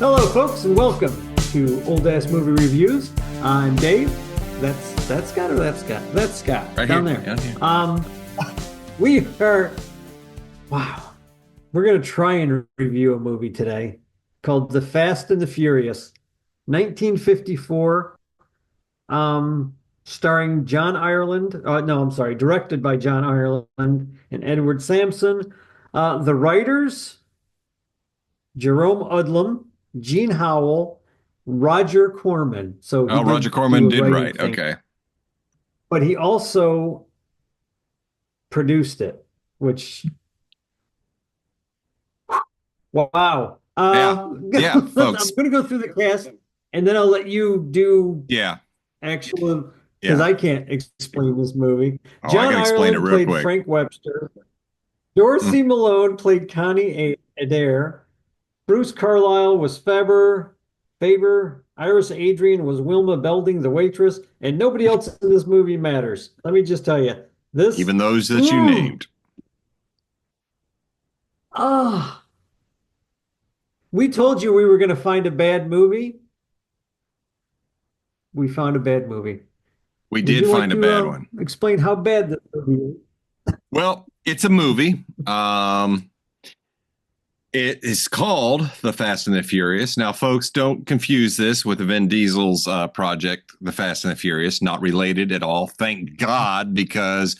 Hello, folks, and welcome to Old Ass Movie Reviews. I'm Dave. That's Scott, or that's Scott? That's Scott right down here, there. down here. We are. Wow, we're gonna try and review a movie today called The Fast and the Furious, 1954. Starring John Ireland. No, I'm sorry, directed by John Ireland and Edward Sampson. The writers: Jerome Udlum, Gene Howell, Roger Corman. So he Roger did Corman do a did writing write. thing. Okay. But he also produced it, which, wow. Yeah, folks. I'm going to go through the cast, and then I'll let you do Yeah. actual, because Yeah. I can't explain this movie. Oh, I John can explain it Ireland real played quick. Frank Webster. Dorsey Malone played Connie Adair. Bruce Carlisle was Faber. Iris Adrian was Wilma Belding, the waitress, and nobody else in this movie matters. Let me just tell you, this. Even those that you named. We told you we were going to find a bad movie. We found a bad movie. We did find a bad one. Explain how bad this movie is. Well, it's a movie. It is called The Fast and the Furious. Now, folks, don't confuse this with Vin Diesel's project, The Fast and the Furious. Not related at all. Thank God, because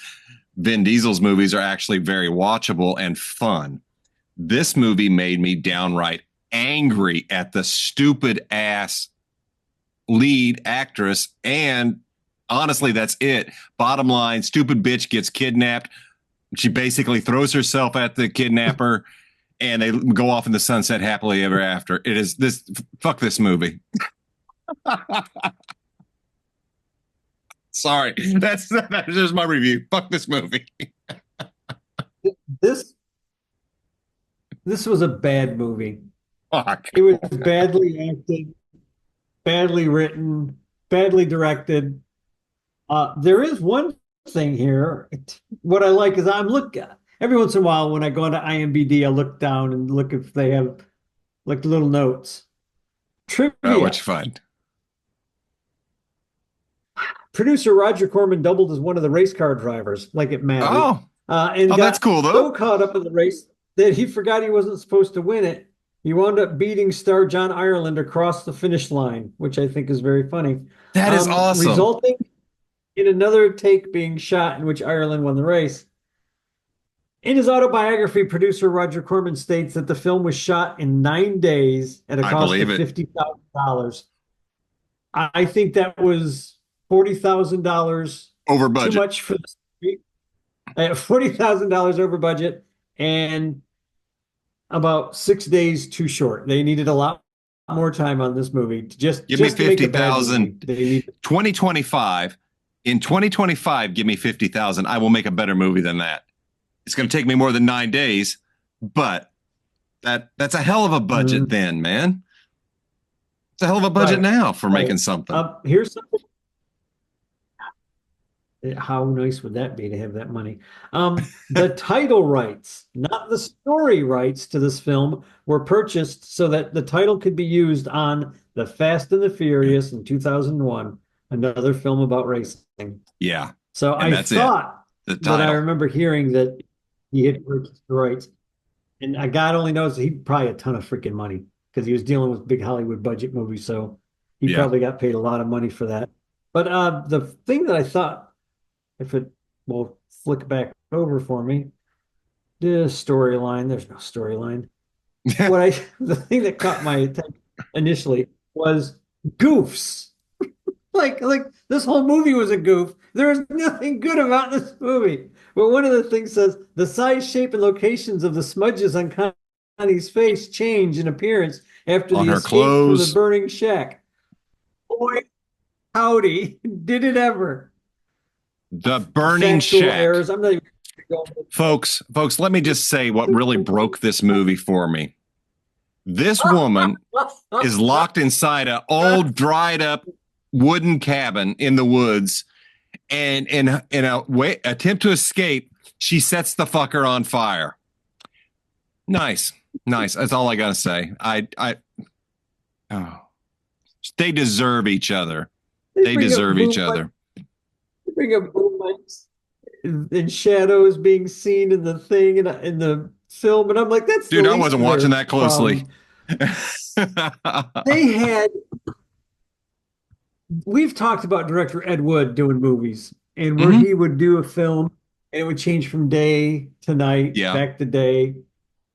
Vin Diesel's movies are actually very watchable and fun. This movie made me downright angry at the stupid ass lead actress. And honestly, that's it. Bottom line, stupid bitch gets kidnapped. She basically throws herself at the kidnapper. And they go off in the sunset happily ever after. It is this. Fuck this movie. Sorry, that's just my review. Fuck this movie. This was a bad movie. Fuck. It was badly acted, badly written, badly directed. There is one thing here. What I like is I'm looking. Every once in a while, when I go into IMDb, I look down and look if they have like little notes. Trivia. Oh, what you find? Producer Roger Corman doubled as one of the race car drivers, like it mattered. And got that's cool, though. So caught up in the race that he forgot he wasn't supposed to win it. He wound up beating star John Ireland across the finish line, which I think is very funny. That is awesome. Resulting in another take being shot in which Ireland won the race. In his autobiography, producer Roger Corman states that the film was shot in 9 days at a cost of $50,000. I think that was $40,000 over budget. Too much for the movie. $40,000 over budget and about 6 days too short. They needed a lot more time on this movie to just give me 50,000. 2025. In 2025, give me 50,000. I will make a better movie than that. It's going to take me more than 9 days, but that's a hell of a budget then, man. It's a hell of a budget now for making something. Here's something. How nice would that be to have that money? The title rights, not the story rights to this film, were purchased so that the title could be used on The Fast and the Furious in 2001, another film about racing. Yeah. So I thought that I remember hearing that he had purchased the rights. And God only knows he probably had a ton of freaking money because he was dealing with big Hollywood budget movies. So he probably got paid a lot of money for that. But the thing that I thought, if it will flick back over for me, the storyline, there's no storyline. The thing that caught my attention initially was goofs. Like this whole movie was a goof. There is nothing good about this movie. But one of the things says the size, shape, and locations of the smudges on Connie's face change in appearance after the escape from the burning shack. Boy, howdy, did it ever. The burning shack. Errors. I'm not even folks, let me just say what really broke this movie for me. This woman is locked inside an old, dried up wooden cabin in the woods, and in a attempt to escape, she sets the fucker on fire. Nice. That's all I gotta say. Oh, they deserve each other. They They bring up deserve each moonlight. other. They bring up moonlight and shadows being seen in the thing in the film, and I'm like, that's the Dude, I least wasn't of watching their that closely. problems. They had We've talked about director Ed Wood doing movies and where Hmm. he would do a film and it would change from day to night, Yeah. back to day,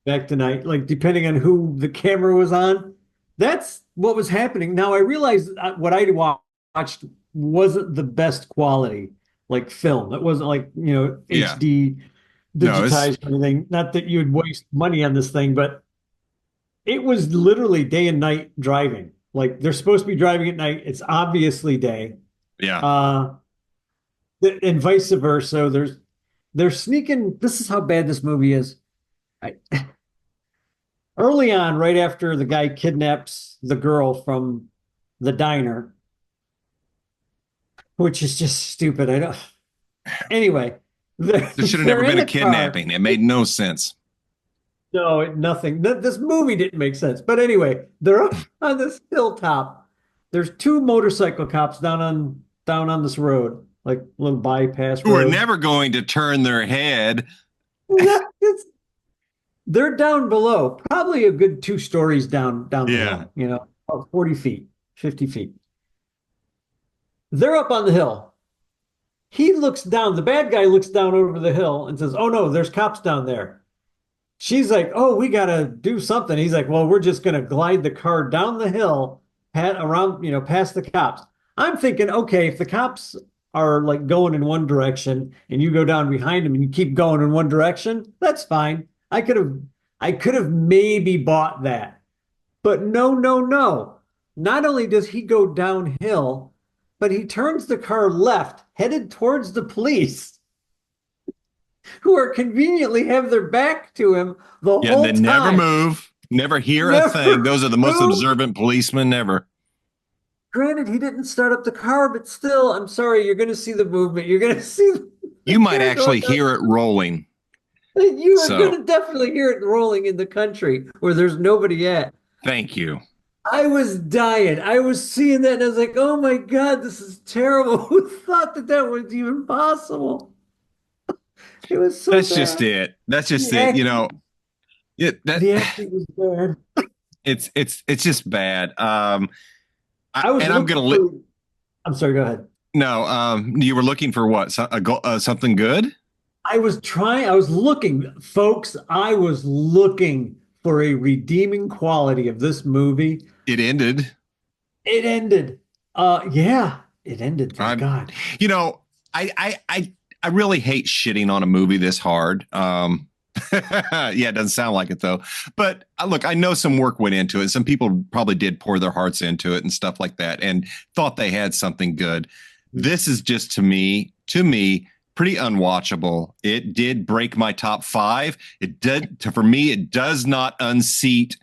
back to night, like depending on who the camera was on. That's what was happening. Now I realized what I watched wasn't the best quality, like film. It wasn't like, Yeah. HD No, it's digitized or anything. Not that you'd waste money on this thing, but it was literally day and night driving. Like they're supposed to be driving at night. It's obviously day. yeah. Uh, and vice versa. They're sneaking. This is how bad this movie is. I, Early on, right after the guy kidnaps the girl from the diner, which is just stupid. I don't. Anyway, There should have they're never in been a the car. kidnapping. It made no sense. No, nothing. This movie didn't make sense. But anyway, they're up on this hilltop. There's two motorcycle cops down on this road, like little bypass Who are road. never going to turn their head. They're down below, probably a good 2 stories down the Yeah. hill, 40 feet, 50 feet. They're up on the hill. He looks down, the bad guy looks down over the hill and says, "Oh no, there's cops down there." She's like, "Oh, we gotta do something." He's like, "Well, we're just gonna glide the car down the hill, around, past the cops." I'm thinking, okay, if the cops are like going in one direction and you go down behind them and you keep going in one direction, that's fine. I could have maybe bought that. But no, no, no. Not only does he go downhill, but he turns the car left, headed towards the police, who are conveniently have their back to him the Yeah. They whole never time. move, never hear a thing. Never Those are the most moved. observant policemen ever. Granted, he didn't start up the car, but still, I'm sorry, you're going to see the movement. You're going to see the You might car going actually down. hear it rolling. You are going So to definitely hear it rolling in the country where there's nobody at. thank you. I was dying. I was seeing that and I was like, oh my God, this is terrible. Who thought that that was even possible? It was so That's just bad. it. That's just The it. acting, That the acting was bad. it's just bad. I was And I'm looking gonna for, I'm sorry, go ahead. no. You were looking for what? Something good? I was looking, folks, I was looking for a redeeming quality of this movie. It ended. It ended. Yeah, it ended, thank I'm. God. You know, I really hate shitting on a movie this hard. Yeah, it doesn't sound like it though. But look, I know some work went into it. Some people probably did pour their hearts into it and stuff like that, and thought they had something good. This is just to me, pretty unwatchable. It did break my top five. It did for me. It does not unseat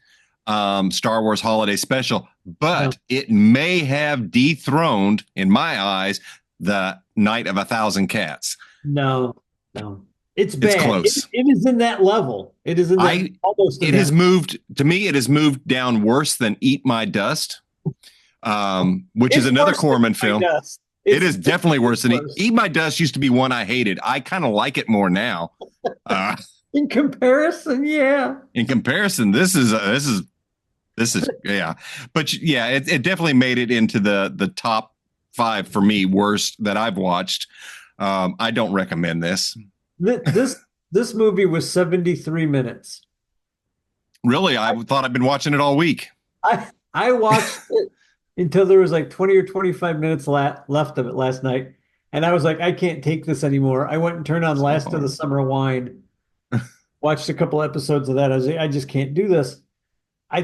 Star Wars Holiday Special, No, but it may have dethroned, in my eyes, the Night of a Thousand Cats. no, no. It's It's bad. close. It is in that level. It is in that I almost in It has that. moved to me. It has moved down worse than Eat My Dust, which is It's another worse than Corman My film. Dust. It It's is definitely worse than worse. Eat My Dust. Used to be one I hated. I kind of like it more now. Uh, In comparison, yeah. in comparison, this is yeah, but yeah, it definitely made it into the top five for me, worst that I've watched. I don't recommend this. This movie was 73 minutes. Really, I thought I'd been watching it all week. I watched it until there was like 20 or 25 minutes left of it last night. And I was like, I can't take this anymore. I went and turned on Last of the Summer Wine, watched a couple episodes of that. I was like, I just can't do this.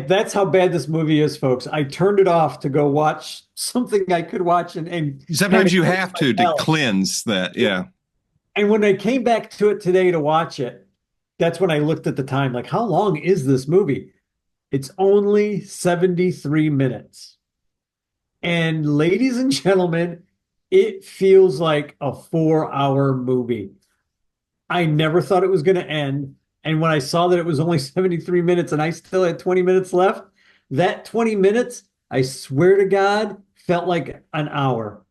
That's how bad this movie is, folks. I turned it off to go watch something I could watch and Sometimes you have to hell. cleanse that. Yeah. And when I came back to it today to watch it, that's when I looked at the time, like, how long is this movie? It's only 73 minutes. And ladies and gentlemen, it feels like a 4-hour movie. I never thought it was going to end. And when I saw that it was only 73 minutes and I still had 20 minutes left, that 20 minutes I swear to God, felt like an hour,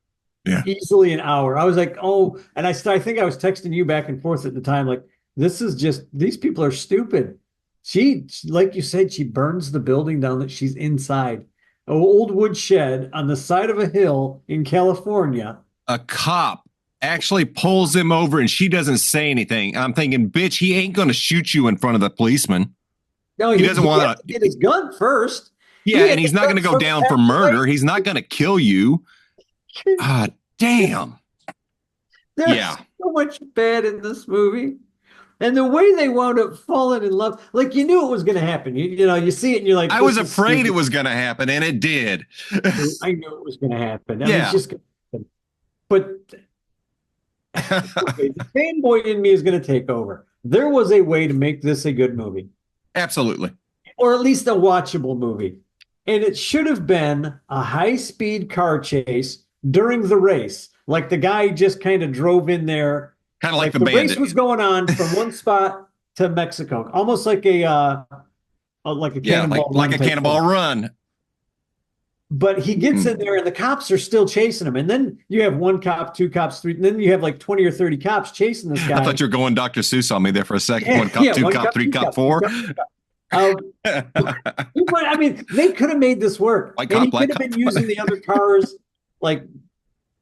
Yeah. easily an hour. I was like, oh, and I think I was texting you back and forth at the time, like, this is just, these people are stupid. Like you said, she burns the building down that she's inside. An old wood shed on the side of a hill in California. A cop actually pulls him over and she doesn't say anything. I'm thinking, bitch, he ain't going to shoot you in front of the policeman. No, He doesn't want to get his gun first. Yeah, and he's not going to go down for murder. He's not going to kill you. Ah, damn. There's so much bad in this movie. And the way they wound up falling in love, like you knew it was going to happen. You know, you see it and you're like, I was afraid it was going to happen, and it did. I knew it was going to happen. I yeah. mean, it's just gonna happen. But okay, the fanboy in me is going to take over. There was a way to make this a good movie. Absolutely. Or at least a watchable movie. And it should have been a high-speed car chase during the race. Like the guy just kind of drove in there. Kind of like the race was going on from one spot to Mexico. Almost like a cannonball run. Like a cannonball run. But he gets in there and the cops are still chasing him. And then you have one cop, two cops, three, and then you have like 20 or 30 cops chasing this guy. I thought you were going Dr. Seuss on me there for a second. One cop, two cop, three cop, four. But I mean, they could have made this work. White cop, and he could have been using the other cars, like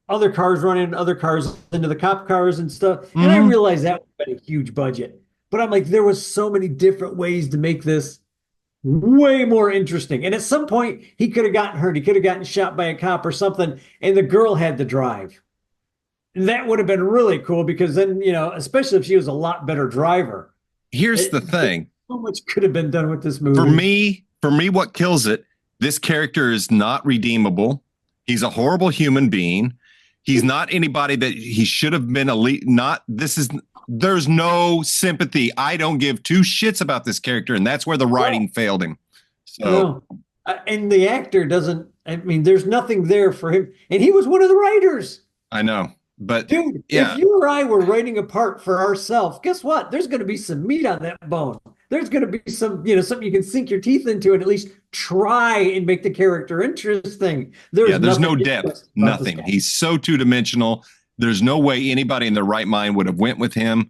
other cars running other cars into the cop cars and stuff. Mm-hmm. And I realized that would have been a huge budget. But I'm like, there was so many different ways to make this way more interesting. And at some point, he could have gotten hurt. He could have gotten shot by a cop or something, and the girl had to drive. And that would have been really cool because then, you know, especially if she was a lot better driver. Here's the thing. So much could have been done with this movie. For me, what kills it, this character is not redeemable. He's a horrible human being. He's not anybody that he should have been there's no sympathy. I don't give two shits about this character, and that's where the writing failed him. So, and the actor doesn't, I mean, there's nothing there for him. And he was one of the writers. I know. But dude, if you or I were writing a part for ourselves, guess what? There's going to be some meat on that bone. There's going to be some, you know, something you can sink your teeth into and at least try and make the character interesting. There's no depth, nothing. He's so two-dimensional. There's no way anybody in their right mind would have went with him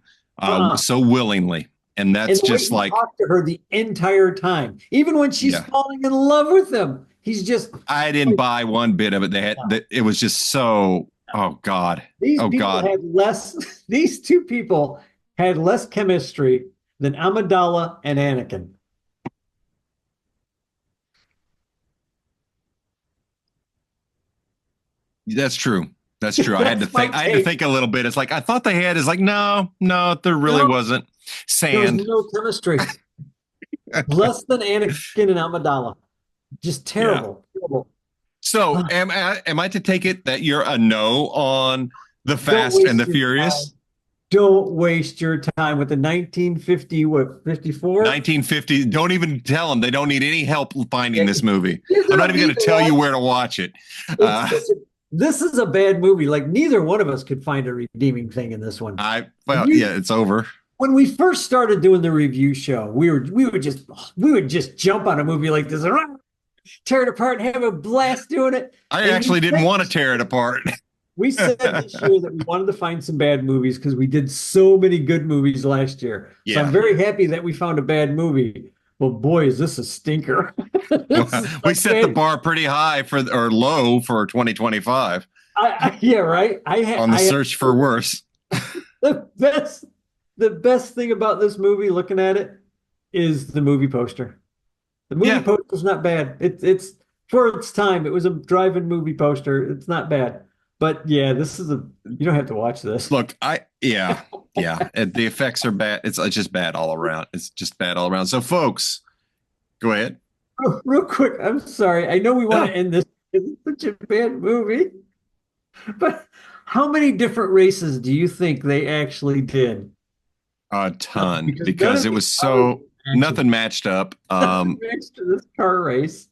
so willingly. And that's just like talk to her the entire time, even when she's falling in love with him. He's just. I didn't buy one bit of it. It was just so. Oh God. These two people had less chemistry than Amidala and Anakin. That's true. That's true. I had to think a little bit. It's like I thought they had. It's like no, there really wasn't. Sand. There was no chemistry. Less than Anakin and Amidala. Just terrible. Terrible. So am I to take it that you're a no on the Fast and the Furious? Don't waste your time with the 1950, 54? 1950. Don't even tell them. They don't need any help finding this movie. I'm not even going to tell you where to watch it. This is a bad movie. Like neither one of us could find a redeeming thing in this one. It's over. When we first started doing the review show, we would just jump on a movie like this, tear it apart, and have a blast doing it. I actually didn't want to tear it apart. We said this year that we wanted to find some bad movies because we did so many good movies last year. Yeah. So I'm very happy that we found a bad movie. Well, boy, is this a stinker. We set the bar pretty high low for 2025. Yeah, right. On the search for worse. The best thing about this movie, looking at it, is the movie poster. The movie poster's not bad. It's for its time. It was a drive-in movie poster. It's not bad. But yeah, you don't have to watch this. Look, the effects are bad. It's just bad all around. It's just bad all around. So folks, go ahead. Real quick, I'm sorry. I know we want to end this. It's such a bad movie. But how many different races do you think they actually did? A ton, because it was so nothing matched up. Matched to this car race.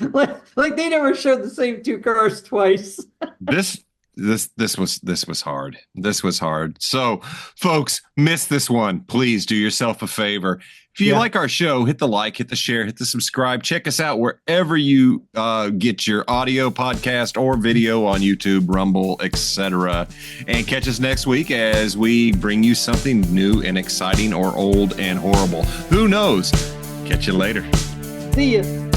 like they never showed the same two cars twice. This was hard. This was hard. So, folks, miss this one. Please do yourself a favor. If you like our show, hit the like, hit the share, hit the subscribe. Check us out wherever you get your audio podcast or video on YouTube, Rumble, etc. And catch us next week as we bring you something new and exciting, or old and horrible. Who knows? Catch you later. See ya.